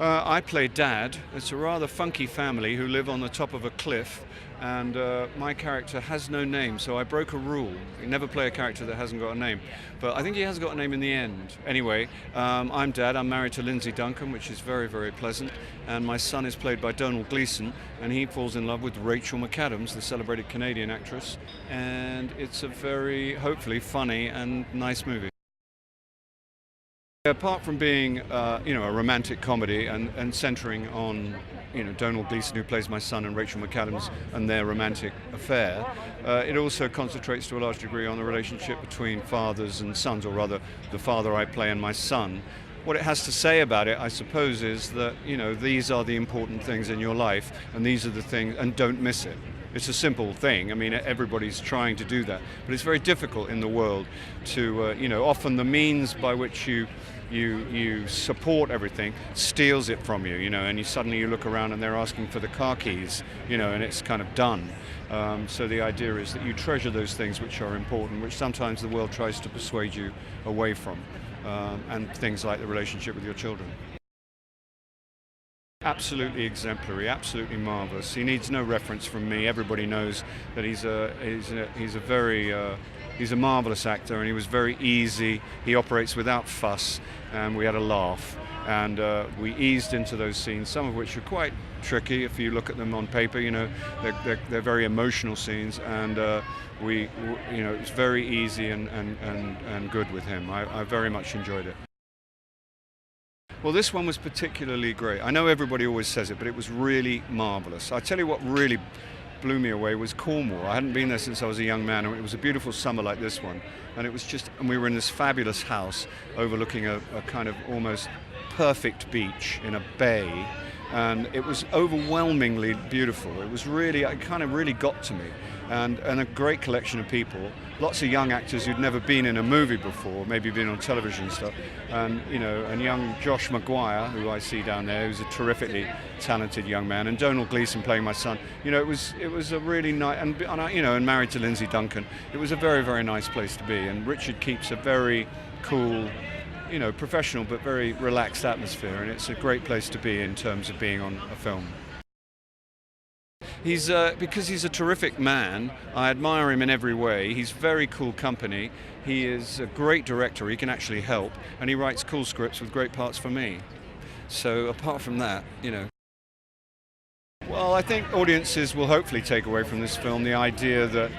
I play Dad. It's a rather funky family who live on the top of a cliff, and my character has no name, so I broke a rule. You never play a character that hasn't got a name. But I think he has got a name in the end. Anyway, I'm Dad. I'm married to Lindsay Duncan, which is very, very pleasant. And my son is played by Donald Gleeson, and he falls in love with Rachel McAdams, the celebrated Canadian actress. And it's a very, hopefully, funny and nice movie. Apart from being, a romantic comedy and centering on, Donald Gleeson, who plays my son, and Rachel McAdams and their romantic affair, it also concentrates to a large degree on the relationship between fathers and sons, or rather, the father I play and my son. What it has to say about it, I suppose, is that, these are the important things in your life, and these are the things, and don't miss it. It's a simple thing. I mean, everybody's trying to do that, but it's very difficult in the world to, often the means by which you support everything steals it from you, and you suddenly look around and they're asking for the car keys, and it's kind of done. So the idea is that you treasure those things which are important, which sometimes the world tries to persuade you away from, and things like the relationship with your children. Absolutely exemplary, absolutely marvelous. He needs no reference from me. Everybody knows that he's a marvelous actor, and he was very easy. He operates without fuss, and we had a laugh. And we eased into those scenes, some of which are quite tricky if you look at them on paper. They're very emotional scenes, and it's very easy and good with him. I very much enjoyed it. Well, this one was particularly great. I know everybody always says it, but it was really marvelous. I tell you what really blew me away was Cornwall. I hadn't been there since I was a young man, and it was a beautiful summer like this one. And it was and we were in this fabulous house overlooking a kind of almost perfect beach in a bay. And it was overwhelmingly beautiful. It kind of really got to me. And a great collection of people, lots of young actors who'd never been in a movie before, maybe been on television and stuff, and young Josh Maguire, who I see down there, who's a terrifically talented young man, and Donald Gleeson playing my son. It was a really nice, and married to Lindsay Duncan. It was a very, very nice place to be, and Richard keeps a very cool, professional but very relaxed atmosphere, and it's a great place to be in terms of being on a film. Because he's a terrific man, I admire him in every way. He's very cool company. He is a great director. He can actually help, and he writes cool scripts with great parts for me. So apart from that, Well, I think audiences will hopefully take away from this film the idea that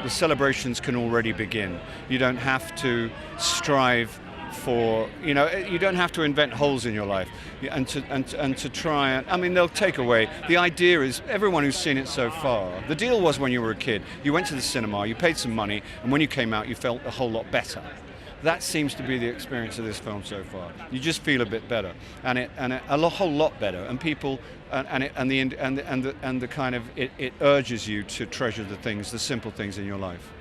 the celebrations can already begin. You don't have to strive for, you don't have to invent holes in your life and to try and, they'll take away. The idea is, everyone who's seen it so far, the deal was when you were a kid, you went to the cinema, you paid some money, and when you came out you felt a whole lot better. That seems to be the experience of this film so far. You just feel a bit better, and a whole lot better, and people, it urges you to treasure the simple things in your life.